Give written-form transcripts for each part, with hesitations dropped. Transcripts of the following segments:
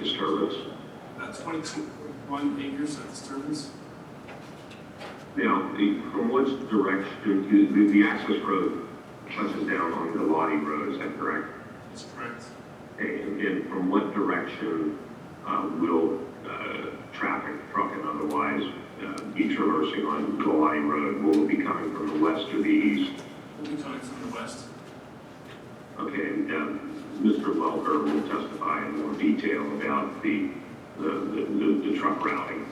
disturbance? 22.1 acres of disturbance. Now, from which direction, the access road touches down on Galati Road, is that correct? That's correct. Okay, and from what direction will traffic, truck and otherwise, be traversing on Galati Road? Will it be coming from the west or the east? We'll be coming from the west. Okay, and Mr. Welker will testify in more detail about the truck routing.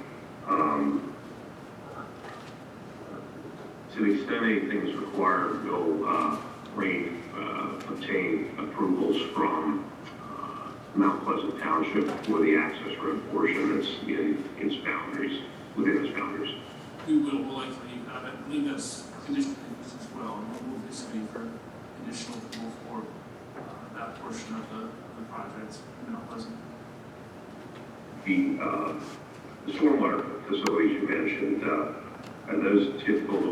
To the extent anything is required, we'll obtain approvals from Mount Pleasant Township for the access road portion that's in its boundaries, within its boundaries. We will likely, I believe that's conditional use as well, and we'll be submitting for additional approval for that portion of the project in Mount Pleasant. The stormwater facilities you mentioned, are those typical of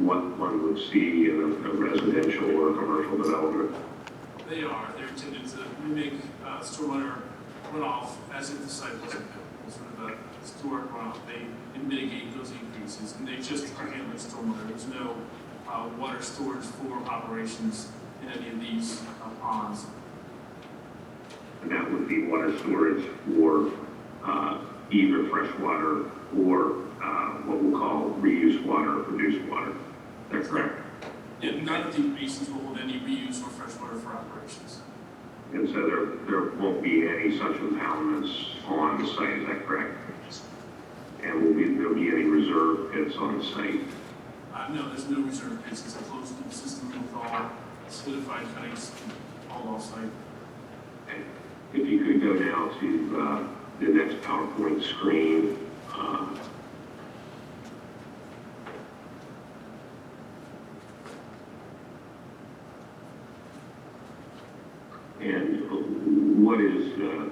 what one would see in a residential or commercial development? They are. They're intended to mimic stormwater runoff as if the site was built. Sort of a historic runoff. They mitigate those increases, and they just are handling stormwater. There's no water storage for operations in any of these ponds. And that would be water storage for either fresh water or what we'll call reused water or produced water. That's correct. Yeah, none of these basins will hold any reuse or fresh water for operations. And so there won't be any such impoundments on the site, is that correct? And there'll be any reserve pits on the site? No, there's no reserve pits. It's a closed loop system with all solidified cuttings all off-site. Okay. If you could go now to the next PowerPoint screen. And what is the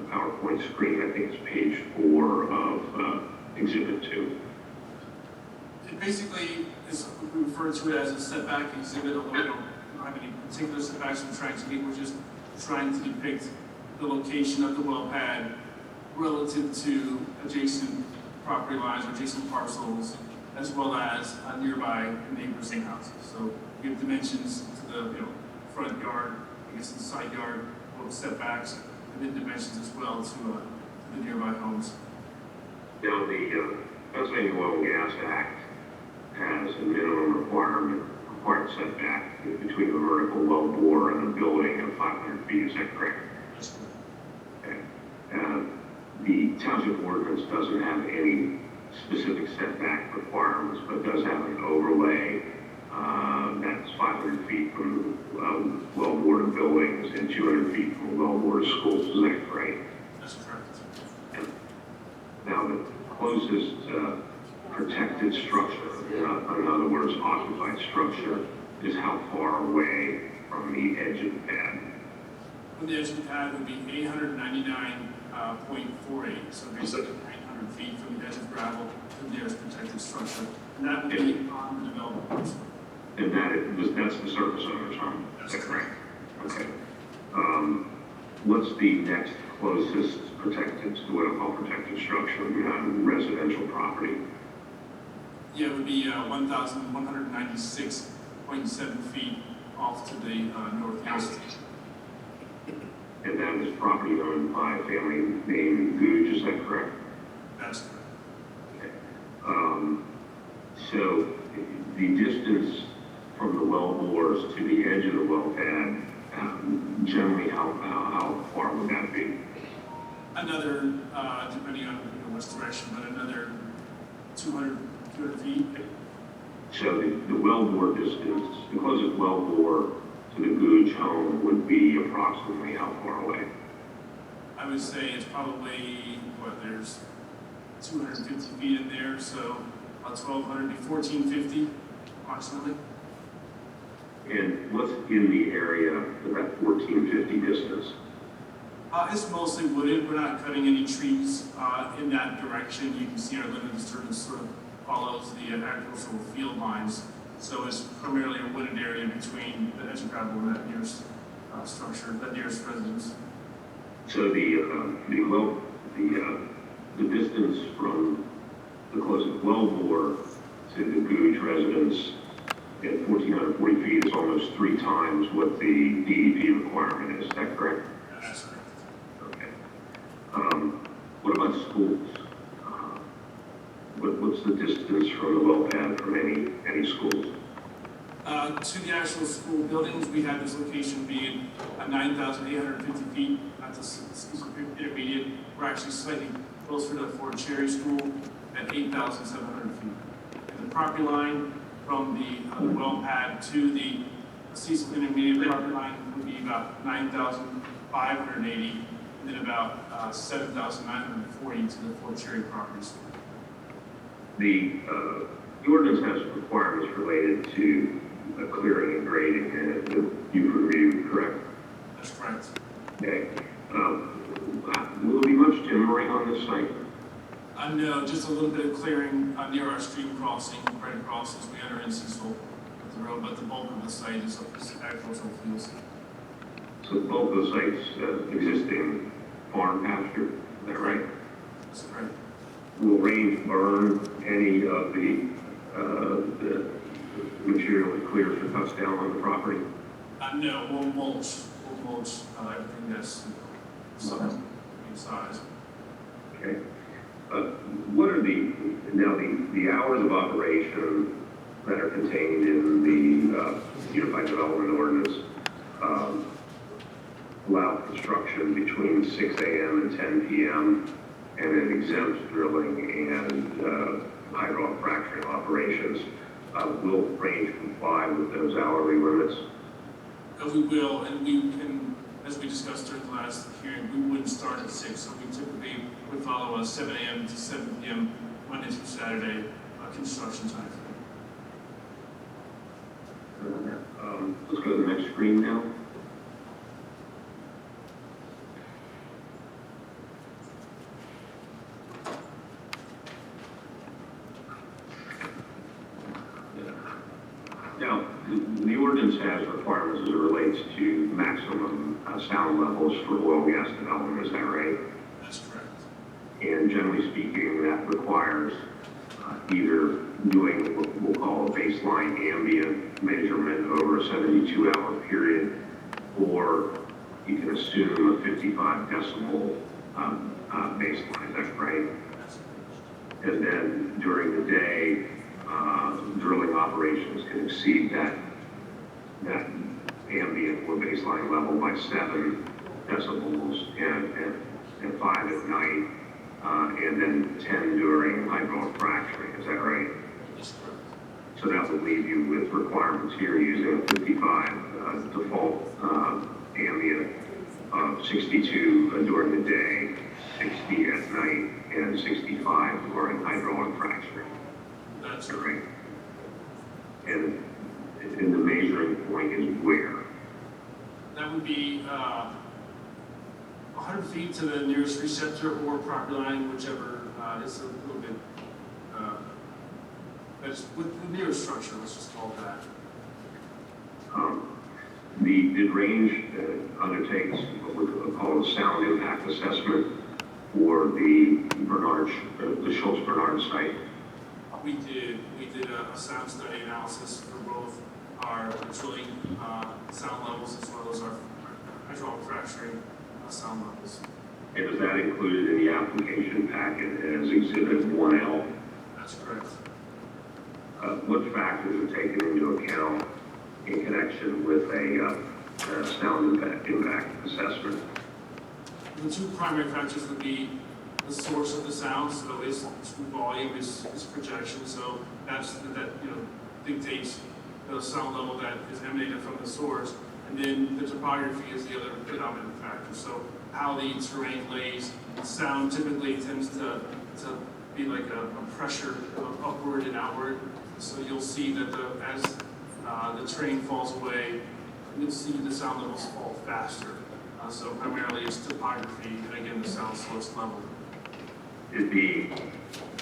PowerPoint screen? I think it's page 4 of Exhibit 2. It basically is, we refer to it as a setback exhibit, although we don't have any particular setbacks we're trying to get. We're just trying to depict the location of the well pad relative to adjacent property lines or adjacent parcels, as well as nearby neighbors and houses. So we have dimensions to the front yard, I guess the side yard, or the setbacks, and then dimensions as well to the nearby homes. Now, the Pennsylvania Oil and Gas Act has a minimum required setback between the vertical well bore and the building of 500 feet. Is that correct? Okay. The township ordinance doesn't have any specific setback requirements, but does have an overlay that's 500 feet from well-boarded buildings and 200 feet from well-boarded schools. Is that correct? That's correct. And now, the closest protected structure, in other words, occupied structure, is how far away from the edge of the pad? From the edge of the pad would be 899.48, so basically 900 feet from the edge of gravel to the nearest protected structure. And that would be on the development parcel. And that's the surface owner's home? That's Is that correct? correct. Okay. What's the next closest protected, to what I call protected structure, residential property? Yeah, it would be 1,196.7 feet off to the northeast. And that is property owned by a family named Googe, is that correct? That's correct. Okay. So the distance from the well bores to the edge of the well pad, generally how far would that be? Another, depending on which direction, but another 200 feet. So the well bore distance, the closest well bore to the Googe home would be approximately how far away? I would say it's probably, there's 250 feet in there, so about 1,200 to 1,450 approximately. And what's in the area of that 1,450 distance? It's mostly wooded. We're not cutting any trees in that direction. You can see our limit of disturbance sort of follows the agricultural field lines. So it's primarily a wooded area between the edge of gravel and that nearest structure, that nearest residence. So the distance from the closest well bore to the Gooch residence at 1,440 feet is almost 3 times what the DEP requirement is. Is that correct? That's correct. Okay. What about schools? What's the distance from the well pad from any schools? To the actual school buildings, we have this location being 9,850 feet at the Cecil intermediate. We're actually slightly closer to Fort Cherry School at 8,700 feet. And the property line from the well pad to the Cecil intermediate property line would be about 9,580, and then about 7,940 to the Fort Cherry property school. The ordinance has requirements related to clearing and grading, and you've reviewed, correct? That's correct. Okay. Will there be much timbering on this site? No, just a little bit of clearing near our stream crossing, right across as we enter in Cecil with the road, but the bulk of the site is agricultural fields. So the bulk of the site's existing farm pasture, is that right? That's correct. Will rain burn any of the material that clears or cuts down on the property? No, we'll mulch. We'll mulch everything that's some in size. Okay. What are the hours of operation that are contained in the Unified Development Ordinance allow construction between 6 a.m. and 10 p.m. and then exempt drilling and hydraulic fracturing operations? Will Range comply with those hourly limits? We will, and we can, as we discussed during the last hearing, we wouldn't start at 6, so we typically would follow a 7 a.m. to 7 p.m. Monday through Saturday construction time frame. Let's go to the next screen now. Now, the ordinance has requirements as it relates to maximum sound levels for oil and gas development, is that right? That's correct. And generally speaking, that requires either doing what we'll call a baseline ambient measurement over a 72-hour period, or you can assume a 55 decibel baseline, that's right? And then during the day, drilling operations can exceed that ambient or baseline level by 7 decibels and 5 at night, and then 10 during hydraulic fracturing, is that right? That's correct. So that would leave you with requirements here using a 55 default ambient of 62 during the day, 60 at night, and 65 during hydraulic fracturing. That's right. And the measuring point is where? That would be 100 feet to the nearest receptor or property line, whichever is a little bit, that's with the nearest structure, let's just call it that. The Range undertakes what we call a sound impact assessment for the Schultz Bernard site. We did a sound study analysis for both our drilling sound levels as well as our hydraulic fracturing sound levels. And is that included in the application packet as Exhibit 1L? That's correct. What factors are taken into account in connection with a sound impact assessment? The two primary factors would be the source of the sound, so its volume, its projection, so that dictates the sound level that is emanated from the source, and then the topography is the other predominant factor. So how the terrain lays, sound typically tends to be like a pressure of upward and outward. So you'll see that as the terrain falls away, you'll see the sound levels fall faster. So primarily it's topography and again the sound source level. Did the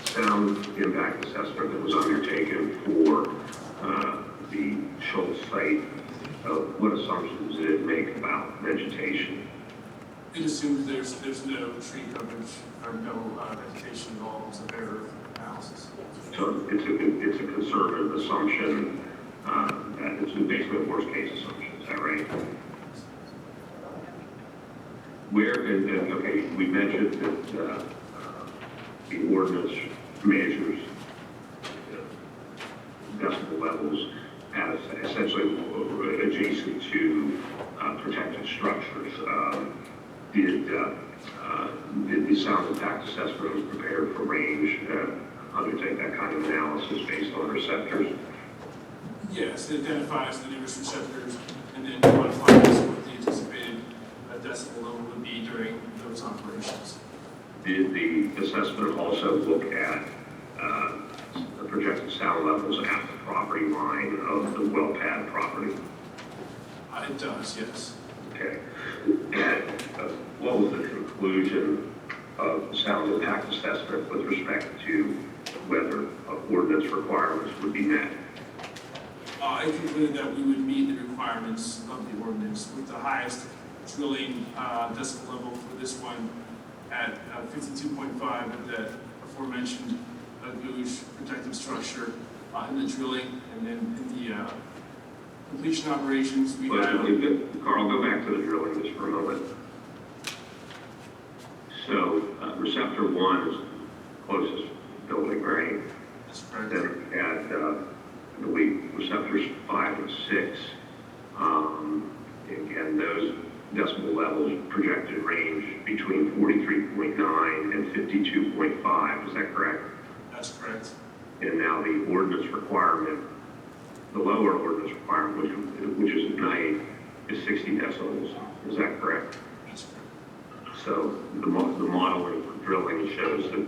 sound impact assessment that was undertaken for the Schultz site, what assumptions did it make about vegetation? It assumes there's no tree coverage or no vegetation at all. It's a bare earth analysis. So it's a conservative assumption, that it's basically a worst case assumption, is that right? Okay, we mentioned that the ordinance measures decibel levels as essentially adjacent to protected structures. Did the sound impact assessment was prepared for range undertake that kind of analysis based on receptors? Yes, it identifies the nearest receptors and then quantifies what the anticipated decibel level would be during those operations. Did the assessment also look at the projected sound levels at the property line of the well pad property? It does, yes. Okay. And what was the conclusion of the sound impact assessment with respect to whether ordinance requirements would be met? It concluded that we would meet the requirements of the ordinance with the highest drilling decibel level for this one at 52.5 of that aforementioned gouge protective structure in the drilling, and then in the completion operations we have. Carl, go back to the drilling just for a moment. So receptor 1 is the closest building, right? That's correct. Then at I believe receptors 5 and 6, again, those decibel levels projected range between 43.9 and 52.5. Is that correct? That's correct. And now the ordinance requirement, the lower ordinance requirement, which is at night, is 60 decibels. Is that correct? That's correct. So the modeling for drilling shows that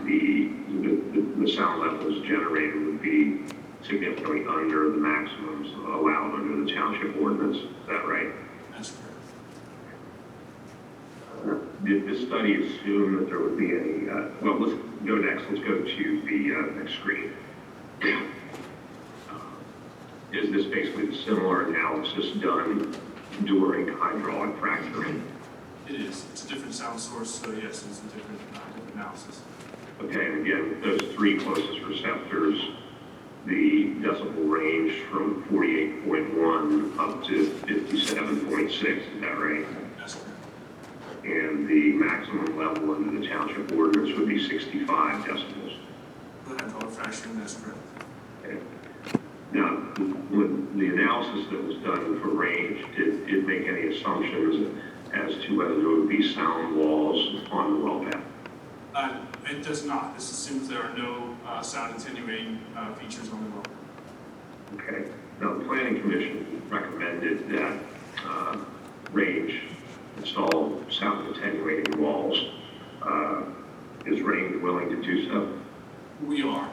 the sound levels generated would be significantly under the maximums allowed under the township ordinance. Is that right? That's correct. Did this study assume that there would be any, well, let's go next. Let's go to the next screen. Is this basically a similar analysis done during hydraulic fracturing? It is. It's a different sound source, so yes, it's a different analysis. Okay, and again, those three closest receptors, the decibel range from 48.1 up to 57.6, is that right? That's correct. And the maximum level under the township ordinance would be 65 decibels. For hydraulic fracturing, that's correct. Okay. Now, when the analysis that was done for range, did it make any assumptions as to whether there would be sound walls on the well pad? It does not. This assumes there are no sound attenuating features on the well. Okay. Now, the Planning Commission recommended that range install sound attenuating walls. Is range willing to do so? We are.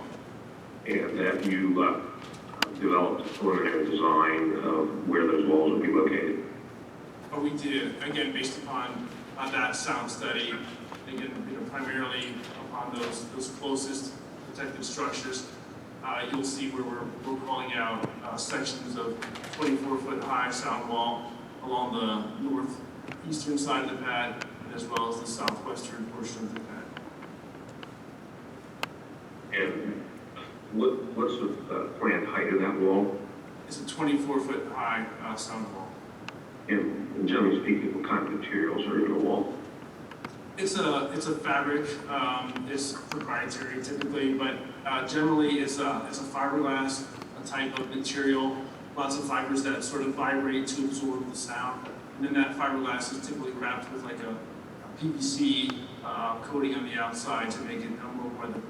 And that you developed a preliminary design of where those walls would be located? But we did, again, based upon that sound study, again, primarily upon those closest protective structures. You'll see where we're calling out sections of 24-foot high sound wall along the northeastern side of the pad, as well as the southwestern portion of the pad. And what's the planned height of that wall? It's a 24-foot high sound wall. And generally speaking, what kind of materials are in the wall? It's a fabric. It's proprietary typically, but generally it's a fiberglass type of material. Lots of fibers that sort of vibrate to absorb the sound, and then that fiberglass is typically wrapped with like a PVC coating on the outside to make it more weatherproof.